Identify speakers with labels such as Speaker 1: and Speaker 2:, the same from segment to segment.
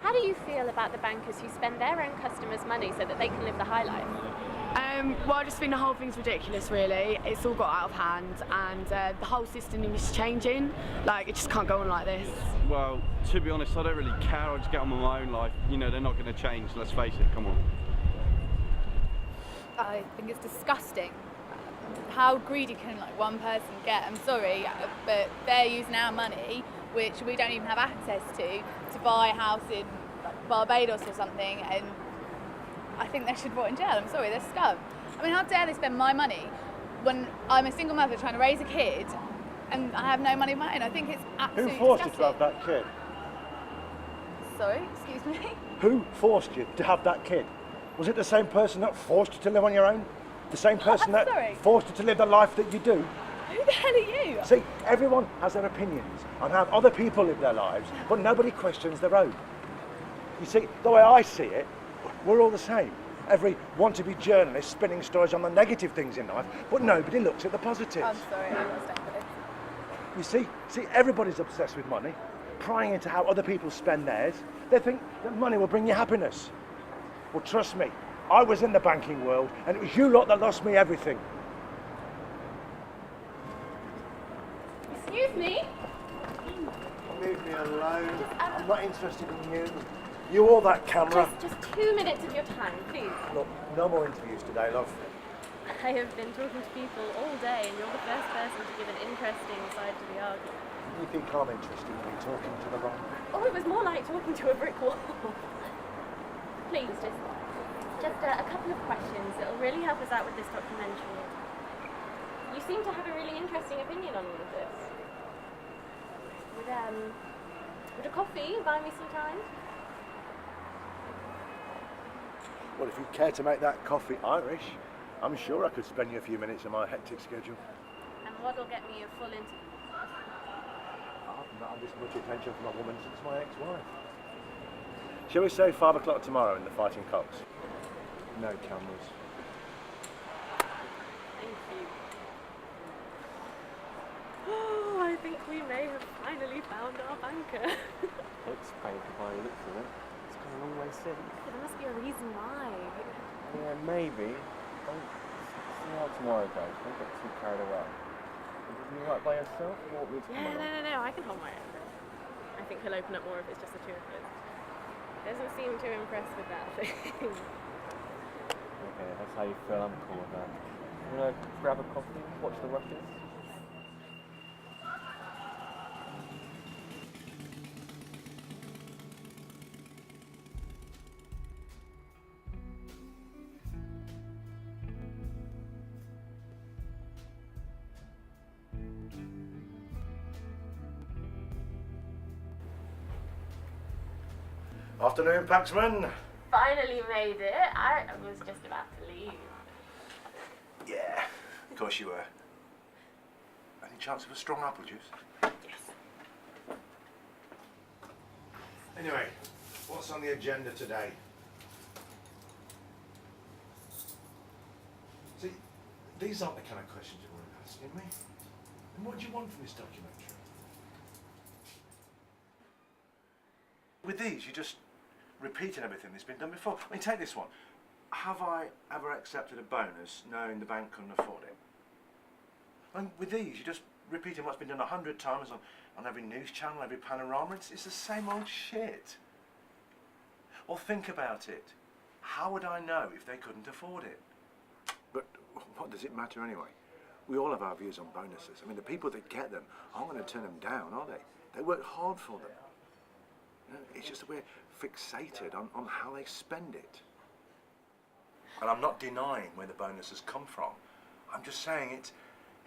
Speaker 1: How do you feel about the bankers who spend their own customers' money so that they can live the high life?
Speaker 2: Well, I just think the whole thing's ridiculous, really. It's all got out of hand, and the whole system is changing. Like, it just can't go on like this.
Speaker 3: Well, to be honest, I don't really care. I just get on with my own life. You know, they're not going to change, let's face it, come on.
Speaker 4: I think it's disgusting. How greedy can one person get? I'm sorry, but they're using our money, which we don't even have access to buy a house in Barbados or something, and I think they should rot in jail. I'm sorry, they're scum. I mean, how dare they spend my money when I'm a single mother trying to raise a kid and I have no money of my own? I think it's absolutely
Speaker 5: Who forced
Speaker 4: disgusting.
Speaker 5: you to have that kid?
Speaker 4: Sorry, excuse me?
Speaker 5: Who forced you to have that kid? Was it the same person that forced you to live on your own? The same person that forced you to live the life that you do?
Speaker 4: Who the hell are you?
Speaker 5: See, everyone has their opinions on how other people live their lives, but nobody questions their own. You see, the way I see it, we're all the same. Every want-to-be journalist spinning stories on the negative things in life, but nobody looks at the positives.
Speaker 4: I'm sorry, I was definitely.
Speaker 5: You see, everybody's obsessed with money, prying into how other people spend theirs. They think that money will bring you happiness. Well, trust me, I was in the banking world, and it was you lot that lost me everything.
Speaker 1: Excuse me?
Speaker 5: Leave me alone. I'm not interested in you. You or that camera.
Speaker 1: Just 2 minutes of your time, please.
Speaker 5: Look, no more interviews today, love.
Speaker 1: I have been talking to people all day, and you're the first person to give an interesting side to the argument.
Speaker 5: You think I'm interested in you talking to the wrong?
Speaker 1: Oh, it was more like talking to a brick wall. Please, just a couple of questions. It'll really help us out with this documentary. You seem to have a really interesting opinion on all of this. Would a coffee buy me some time?
Speaker 5: Well, if you care to make that coffee Irish, I'm sure I could spend you a few minutes in my hectic schedule.
Speaker 1: And what'll get me a full interview?
Speaker 5: I've not had this much attention from a woman since my ex-wife. Shall we say 5 o'clock tomorrow in the Fighting Cocks? No cameras.
Speaker 1: Thank you. Oh, I think we may have finally found our banker.
Speaker 6: Looks painful by the looks of it. It's gone a long way since.
Speaker 1: There must be a reason why.
Speaker 6: Yeah, maybe. Don't see how tomorrow goes. Don't get too carried away. Are you right by yourself? Or want me to come along?
Speaker 1: No, I can hold my own. I think he'll open up more if it's just the two of us. Doesn't seem too impressed with that thing.
Speaker 6: Okay, that's how you feel. I'm cool with that. You wanna grab a coffee, watch the rushes?
Speaker 5: Afternoon, Paxman.
Speaker 1: Finally made it. I was just about to leave.
Speaker 5: Yeah, of course you were. Any chance of a strong apple juice?
Speaker 1: Yes.
Speaker 5: Anyway, what's on the agenda today? See, these aren't the kind of questions you want to asking me. And what do you want from this documentary? With these, you're just repeating everything that's been done before. I mean, take this one. Have I ever accepted a bonus knowing the bank couldn't afford it? And with these, you're just repeating what's been done 100 times on every news channel, every panorama. It's the same old shit. Well, think about it. How would I know if they couldn't afford it? But what does it matter anyway? We all have our views on bonuses. I mean, the people that get them aren't going to turn them down, are they? They work hard for them. You know, it's just that we're fixated on how they spend it. And I'm not denying where the bonuses come from. I'm just saying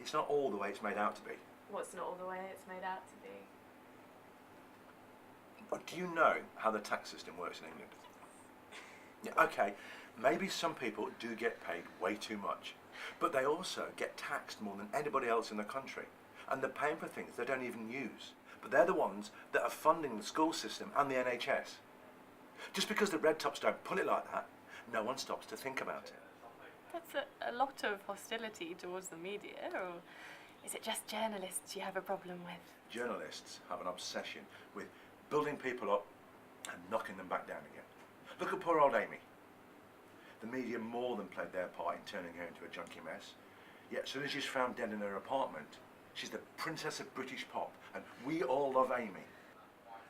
Speaker 5: it's not all the way it's made out to be.
Speaker 1: What's not all the way it's made out to be?
Speaker 5: But do you know how the tax system works in England? Yeah, okay, maybe some people do get paid way too much, but they also get taxed more than anybody else in the country. And they're paying for things they don't even use. But they're the ones that are funding the school system and the NHS. Just because the red tops don't pull it like that, no one stops to think about it.
Speaker 1: That's a lot of hostility towards the media, or is it just journalists you have a problem with?
Speaker 5: Journalists have an obsession with building people up and knocking them back down again. Look at poor old Amy. The media more than played their part in turning her into a junkie mess. Yet as soon as she's found dead in her apartment, she's the princess of British pop, and we all love Amy.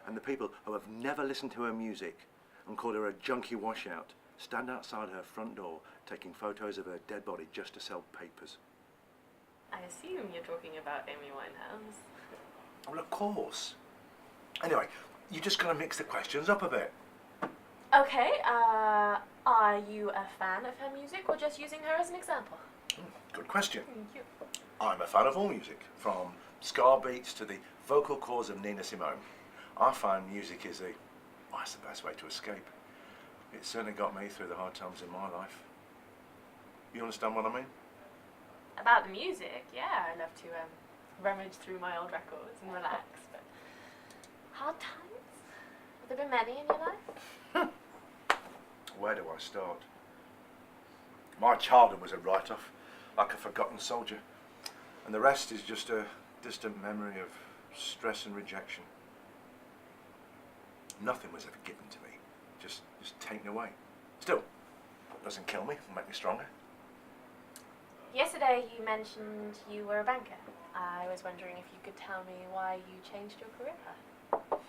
Speaker 5: And the people who have never listened to her music and called her a junkie washout stand outside her front door taking photos of her dead body just to sell papers.
Speaker 1: I assume you're talking about Amy Winehouse.
Speaker 5: Well, of course. Anyway, you just gotta mix the questions up a bit.
Speaker 1: Okay, are you a fan of her music or just using her as an example?
Speaker 5: Good question.
Speaker 1: Thank you.
Speaker 5: I'm a fan of all music, from ska beats to the vocal cords of Nina Simone. I find music is it's the best way to escape. It certainly got me through the hard times in my life. You understand what I mean?
Speaker 1: About the music, yeah, I love to rummage through my old records and relax, but hard times? Have there been many in your life?
Speaker 5: Where do I start? My childhood was a write-off, like a forgotten soldier. And the rest is just a distant memory of stress and rejection. Nothing was ever given to me, just taken away. Still, it doesn't kill me, it'll make me stronger.
Speaker 1: Yesterday you mentioned you were a banker. I was wondering if you could tell me why you changed your career path.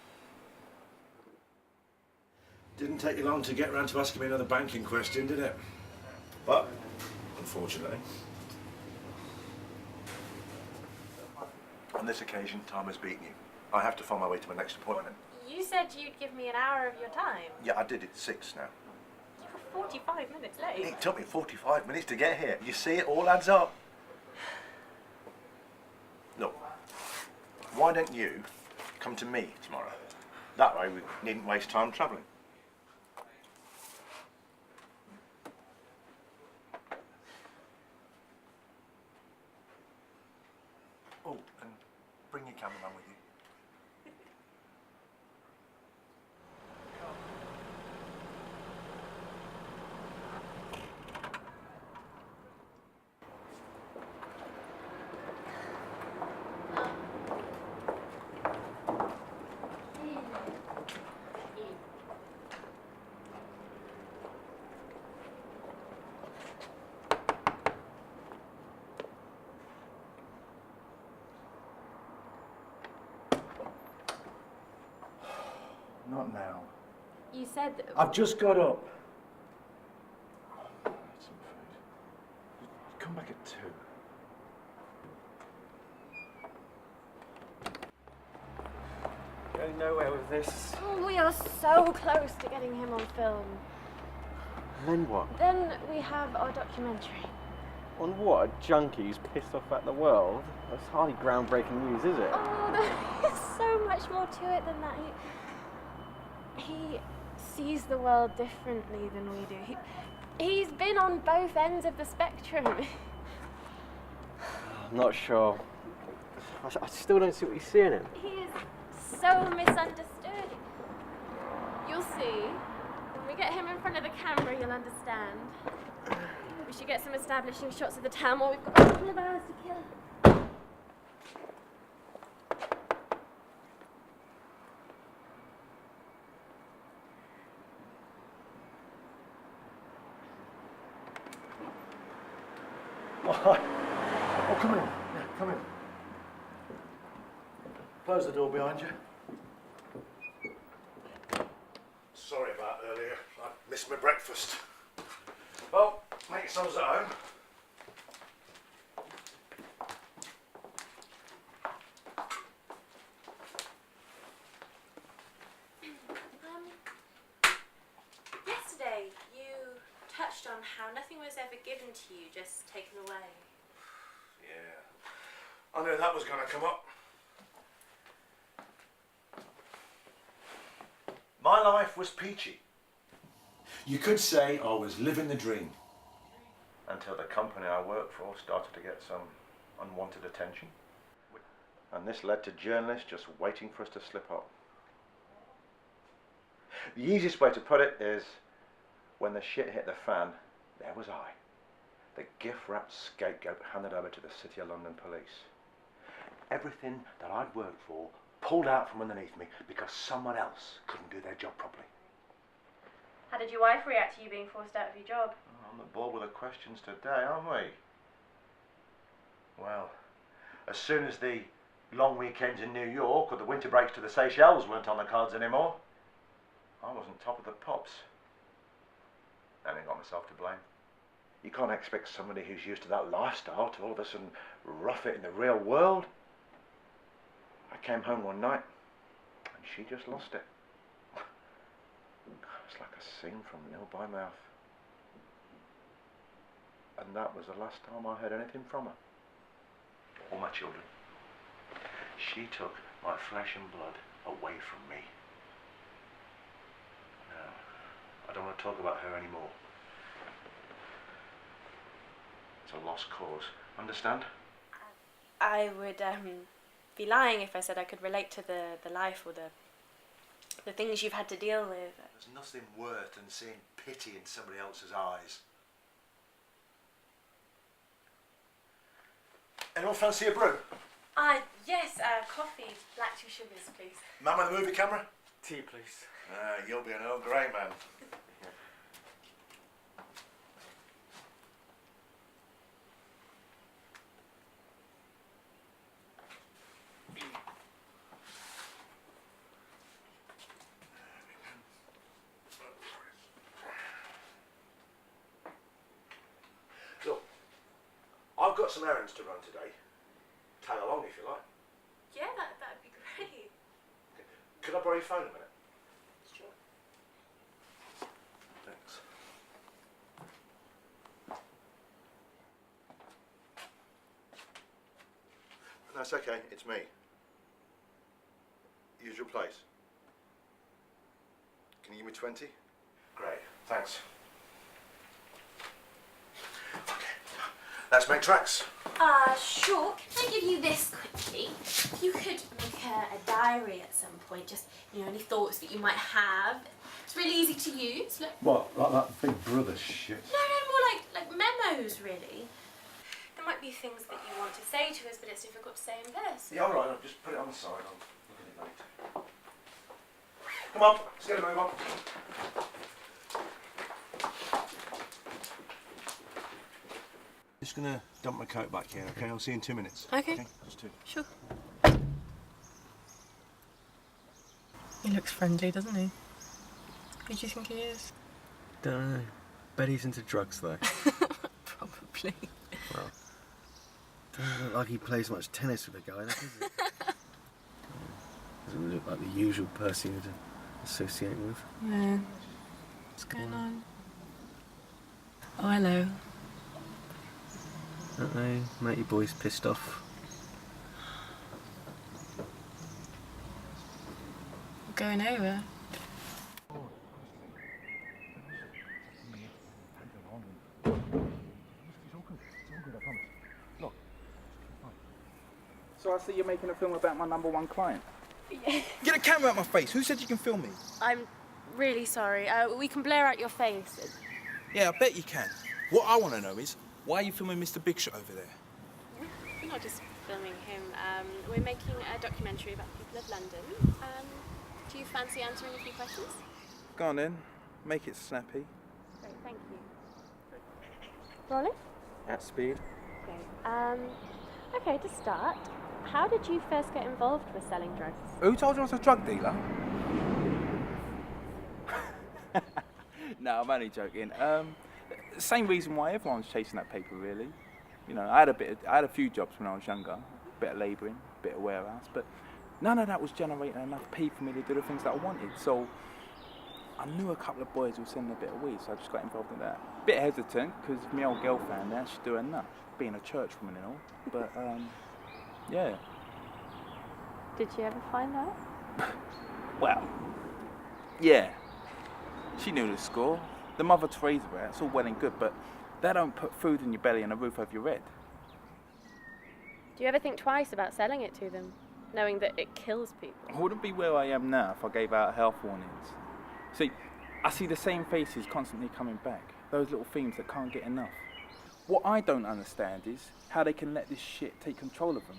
Speaker 5: Didn't take you long to get round to asking me another banking question, did it? But, unfortunately, on this occasion, time has beaten you. I have to find my way to my next appointment.
Speaker 1: You said you'd give me an hour of your time.
Speaker 5: Yeah, I did it 6 now.
Speaker 1: You were 45 minutes late.
Speaker 5: It took me 45 minutes to get here. You see, it all adds up. Look, why don't you come to me tomorrow? That way we needn't waste time travelling. Oh, and bring your cameraman with you. Not now.
Speaker 1: You said that...
Speaker 5: I've just got up. Some food. Come back at 2.
Speaker 6: Going nowhere with this.
Speaker 1: Oh, we are so close to getting him on film.
Speaker 6: Then what?
Speaker 1: Then we have our documentary.
Speaker 6: On what? A junkie who's pissed off at the world? That's hardly groundbreaking news, is it?
Speaker 1: Oh, there is so much more to it than that. He sees the world differently than we do. He's been on both ends of the spectrum.
Speaker 6: I'm not sure. I still don't see what you see in him.
Speaker 1: He is so misunderstood. You'll see. When we get him in front of the camera, you'll understand. We should get some establishing shots of the town while we've got a couple of hours to kill.
Speaker 5: Oh, come in. Yeah, come in. Close the door behind you. Sorry about earlier. I missed my breakfast. Well, make yourselves at home.
Speaker 1: Yesterday, you touched on how nothing was ever given to you, just taken away.
Speaker 5: Yeah. I knew that was going to come up. My life was peachy. You could say I was living the dream. Until the company I worked for started to get some unwanted attention. And this led to journalists just waiting for us to slip up. The easiest way to put it is, when the shit hit the fan, there was I, the gift-wrapped scapegoat handed over to the City of London police. Everything that I'd worked for pulled out from underneath me because someone else couldn't do their job properly.
Speaker 1: How did your wife react to you being forced out of your job?
Speaker 5: I'm not bored with the questions today, aren't we? Well, as soon as the long weekends in New York or the winter breaks to the Seychelles weren't on the cards anymore, I wasn't top of the pops. And I got myself to blame. You can't expect somebody who's used to that lifestyle to all of a sudden rough it in the real world. I came home one night and she just lost it. It's like a scene from Nil by Mouth. And that was the last time I heard anything from her. All my children. She took my flesh and blood away from me. Now, I don't want to talk about her anymore. It's a lost cause. Understand?
Speaker 1: I would be lying if I said I could relate to the life or the things you've had to deal with.
Speaker 5: There's nothing worse than seeing pity in somebody else's eyes. Anyone fancy a brew?
Speaker 1: Yes, coffee, black 2 sugars, please.
Speaker 5: Man with the movie camera?
Speaker 6: Tea, please.
Speaker 5: You'll be an Earl Grey man. Look, I've got some errands to run today. Tag along if you like.
Speaker 1: Yeah, that'd be great.
Speaker 5: Could I borrow your phone a minute?
Speaker 1: Sure.
Speaker 5: Thanks. No, it's okay. It's me. Usual place. Can you give me 20? Great. Thanks. Okay. Let's make tracks.
Speaker 1: Sure. Can I give you this quickly? You could make a diary at some point, just, any thoughts that you might have. It's really easy to use. Look.
Speaker 5: What? Like that Big Brother shit?
Speaker 1: No, more like memos, really. There might be things that you want to say to us, but it's difficult to say in verse.
Speaker 5: Yeah, all right. I'll just put it on the side. I'll look at it later. Come on. Let's get a move on. Just gonna dump my coat back here, okay? I'll see you in 2 minutes.
Speaker 1: Okay.
Speaker 5: Just 2.
Speaker 1: Sure.
Speaker 7: He looks friendly, doesn't he? Who do you think he is?
Speaker 6: Don't know. Bet he's into drugs though.
Speaker 7: Probably.
Speaker 6: Well, doesn't look like he plays much tennis with a guy, does it? Doesn't look like the usual person you'd associate with.
Speaker 7: Yeah. What's going on? Oh, hello.
Speaker 6: Don't they? Matey boy's pissed off.
Speaker 7: Going over.
Speaker 8: So I see you're making a film about my #1 client.
Speaker 9: Get a camera out my face. Who said you can film me?
Speaker 1: I'm really sorry. We can blur out your face.
Speaker 9: Yeah, I bet you can. What I want to know is, why are you filming Mr. Big Shot over there?
Speaker 1: We're not just filming him. We're making a documentary about the people of London. Do you fancy answering a few questions?
Speaker 9: Go on then. Make it snappy.
Speaker 1: Great, thank you. Rolling?
Speaker 6: At speed.
Speaker 1: Okay. Okay, to start, how did you first get involved with selling drugs?
Speaker 9: Who told you I was a drug dealer? No, I'm only joking. Same reason why everyone's chasing that paper, really. I had a few jobs when I was younger. A bit of labouring, a bit of warehouse, but none of that was generating enough pay for me to do the things that I wanted. So I knew a couple of boys who were selling a bit of weed, so I just got involved in that. Bit hesitant, because my old girl found out she's doing that, being a church woman and all. But, yeah.
Speaker 1: Did you ever find out?
Speaker 9: Well, yeah. She knew the score. The Mother Teresa way, it's all well and good, but that don't put food in your belly and a roof over your head.
Speaker 1: Do you ever think twice about selling it to them, knowing that it kills people?
Speaker 9: I wouldn't be where I am now if I gave out health warnings. See, I see the same faces constantly coming back, those little themes that can't get enough. What I don't understand is how they can let this shit take control of them.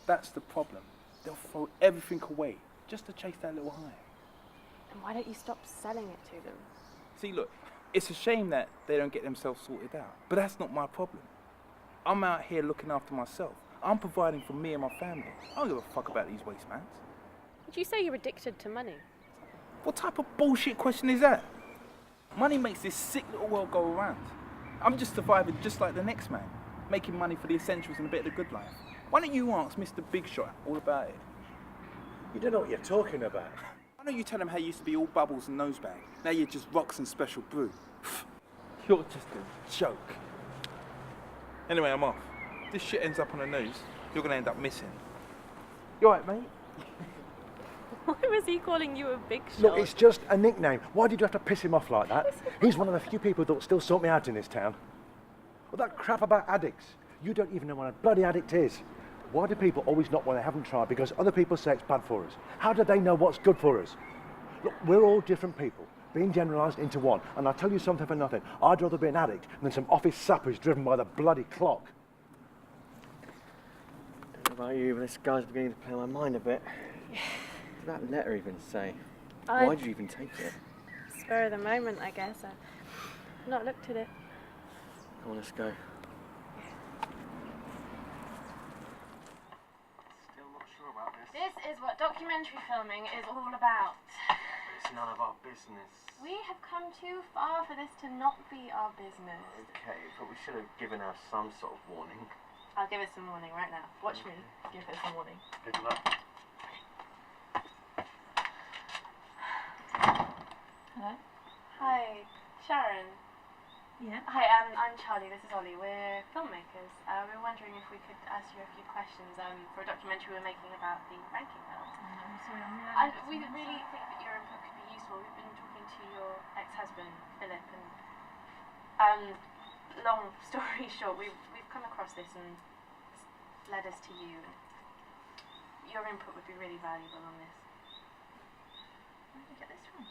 Speaker 9: That's the problem. they'll throw everything away just to chase that little high.
Speaker 1: And why don't you stop selling it to them?
Speaker 9: See, look, it's a shame that they don't get themselves sorted out, but that's not my problem. I'm out here looking after myself. I'm providing for me and my family. I don't give a fuck about these wastemans.
Speaker 1: Did you say you're addicted to money?
Speaker 9: What type of bullshit question is that? Money makes this sick little world go around. I'm just surviving just like the next man, making money for the essentials and a bit of the good life. Why don't you ask Mr. Big Shot all about it?
Speaker 5: You don't know what you're talking about.
Speaker 9: I know you tell him how you used to be all bubbles and nosebag. Now you're just rocks and special brew. You're just a joke. Anyway, I'm off. If this shit ends up on the news, you're gonna end up missing. You alright, mate?
Speaker 1: Why was he calling you a big shot?
Speaker 5: Look, it's just a nickname. Why did you have to piss him off like that? He's one of the few people that will still sort me out in this town. Well, that crap about addicts. You don't even know what a bloody addict is. Why do people always not when they haven't tried? Because other people say it's bad for us. How do they know what's good for us? Look, we're all different people, being generalised into one. And I'll tell you something for nothing. I'd rather be an addict than some office sapper who's driven by the bloody clock.
Speaker 6: I don't know about you, but this guy's beginning to play my mind a bit. What did that letter even say? Why did you even take it?
Speaker 1: Spur of the moment, I guess. I've not looked at it.
Speaker 6: Come on, let's go. Still not sure about this.
Speaker 1: This is what documentary filming is all about.
Speaker 6: It's none of our business.
Speaker 1: We have come too far for this to not be our business.
Speaker 6: Okay, but we should have given her some sort of warning.
Speaker 1: I'll give us some warning right now. Watch me give her some warning.
Speaker 6: Good luck.
Speaker 1: Hello? Hi, Sharon.
Speaker 7: Yeah.
Speaker 1: Hi, I'm Charlie. This is Ollie. We're filmmakers. We were wondering if we could ask you a few questions for a documentary we're making about the banking belt.
Speaker 7: I'm sorry,
Speaker 1: And we really think that your input could be useful. We've been talking to your ex-husband, Philip, and long story short, we've come across this and it's led us to you. Your input would be really valuable on this. Where did you get this from?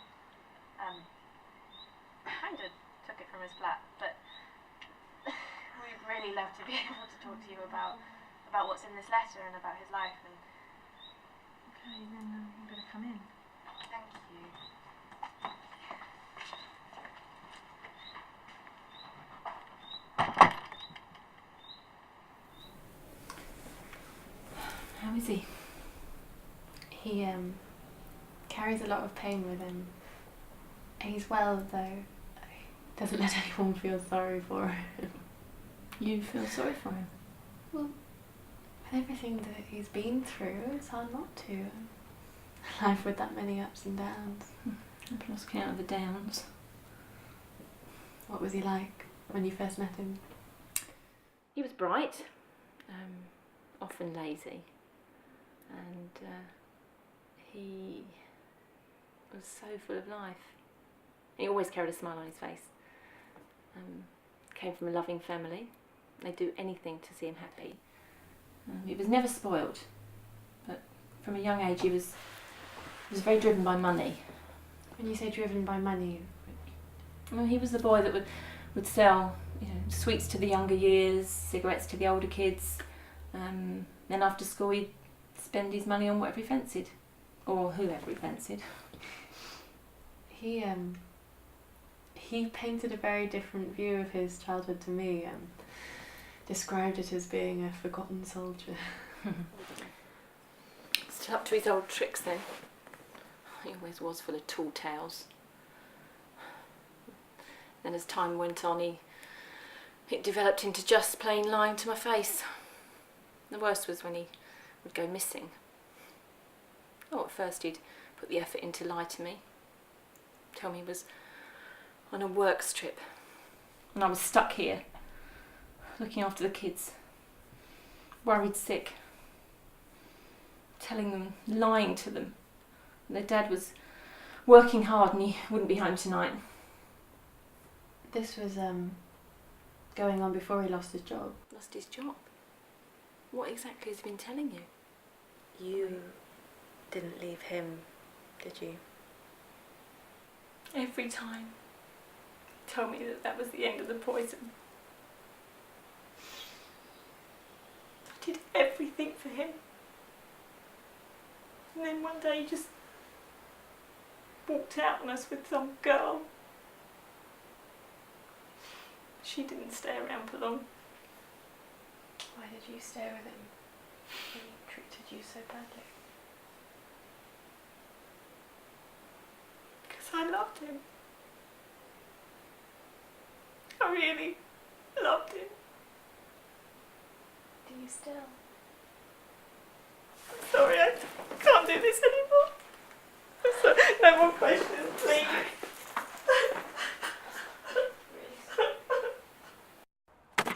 Speaker 1: Kind of took it from his flat, but we'd really love to be able to talk to you about what's in this letter and about his life. And
Speaker 7: Okay, then you better come in.
Speaker 1: thank you.
Speaker 10: How is he? He carries a lot of pain with him. He's well, though. He doesn't let anyone feel sorry for him.
Speaker 7: You feel sorry for him?
Speaker 10: Well, with everything that he's been through, it's hard not to. Life with that many ups and downs.
Speaker 7: I've lost count of the downs.
Speaker 10: What was he like when you first met him?
Speaker 7: He was bright, often lazy, and he was so full of life. He always carried a smile on his face. Came from a loving family. They'd do anything to see him happy. He was never spoiled, but from a young age he was very driven by money.
Speaker 10: When you say driven by money,
Speaker 7: Well, he was the boy that would sell, sweets to the younger years, cigarettes to the older kids. Then after school he'd spend his money on whatever he fancied, or whoever he fancied.
Speaker 10: He painted a very different view of his childhood to me. Described it as being a forgotten soldier.
Speaker 7: Still up to his old tricks then. He always was full of tall tales. Then as time went on, it developed into just plain lying to my face. The worst was when he would go missing. Oh, at first he'd put the effort in to lie to me. Tell me he was on a works trip. And I was stuck here, looking after the kids. Worried sick. Telling them, lying to them. Their dad was working hard and he wouldn't be home tonight.
Speaker 10: This was going on before he lost his job.
Speaker 7: Lost his job? What exactly has he been telling you?
Speaker 10: You didn't leave him, did you?
Speaker 7: Every time. Told me that was the end of the poison. I did everything for him. And then one day he just walked out on us with some girl. She didn't stay around for long.
Speaker 10: Why did you stay with him when he treated you so badly?
Speaker 7: Because I loved him. I really loved him.
Speaker 10: Do you still?
Speaker 7: I'm sorry, I can't do this anymore. I'm sorry. No more questions, please.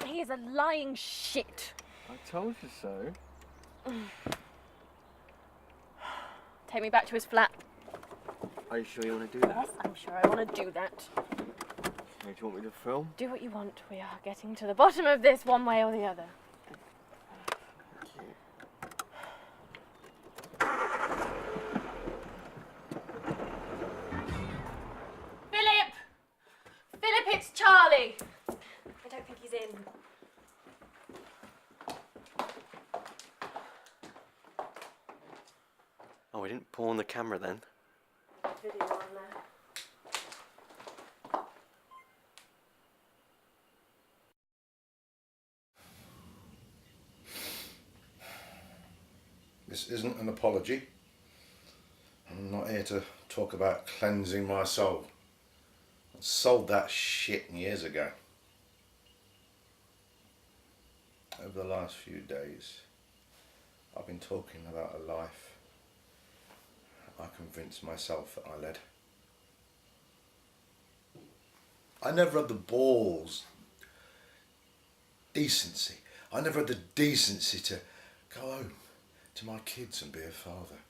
Speaker 1: He is a lying shit.
Speaker 6: I told you so.
Speaker 1: Take me back to his flat.
Speaker 6: Are you sure you want to do that?
Speaker 1: Yes, I'm sure I want to do that.
Speaker 6: Okay, do you want me to film?
Speaker 1: Do what you want. We are getting to the bottom of this one way or the other.
Speaker 7: Philip! Philip, it's Charlie!
Speaker 1: I don't think he's in.
Speaker 11: Oh, we didn't pawn the camera then.
Speaker 1: Video on there.
Speaker 5: This isn't an apology. I'm not here to talk about cleansing my soul. I sold that shit years ago. Over the last few days, I've been talking about a life I convinced myself that I led. I never had the balls, decency. I never had the decency to go home to my kids and be a father.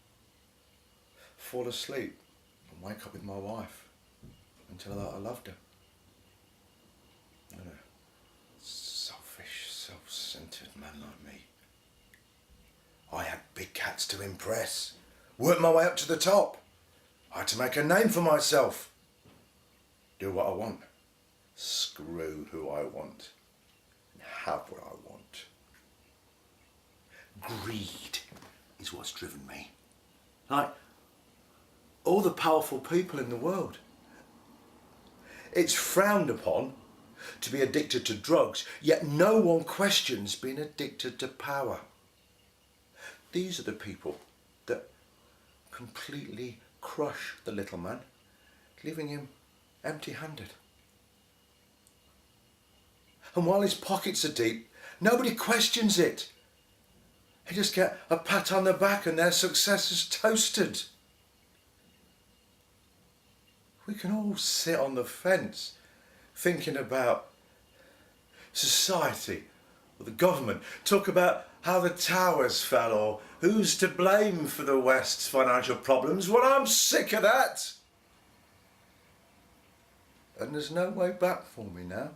Speaker 5: Fall asleep and wake up with my wife and tell her that I loved her. You know, selfish, self-centered man like me. I had big cats to impress. Worked my way up to the top. I had to make a name for myself. Do what I want. Screw who I want. And have what I want. Greed is what's driven me. Like all the powerful people in the world. It's frowned upon to be addicted to drugs, yet no one questions being addicted to power. These are the people that completely crush the little man, leaving him empty-handed. And while his pockets are deep, nobody questions it. They just get a pat on the back and their success is toasted. We can all sit on the fence thinking about society or the government, talk about how the towers fell or who's to blame for the West's financial problems. Well, I'm sick of that. And there's no way back for me now.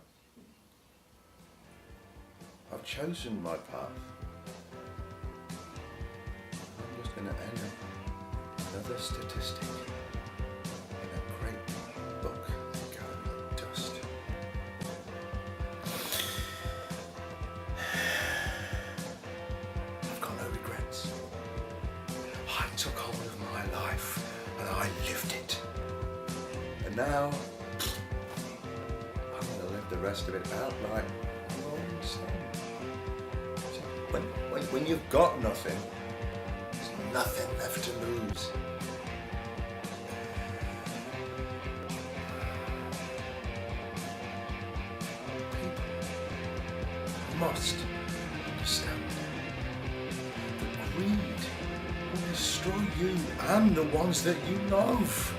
Speaker 5: I've chosen my path. I'm just going to end up another statistic in a great book gathering dust. I've got no regrets. I took hold of my life and I lived it. And now I'm going to live the rest of it out like a rolling stone. When you've got nothing, there's nothing left to lose. People must understand that greed will destroy you and the ones that you love.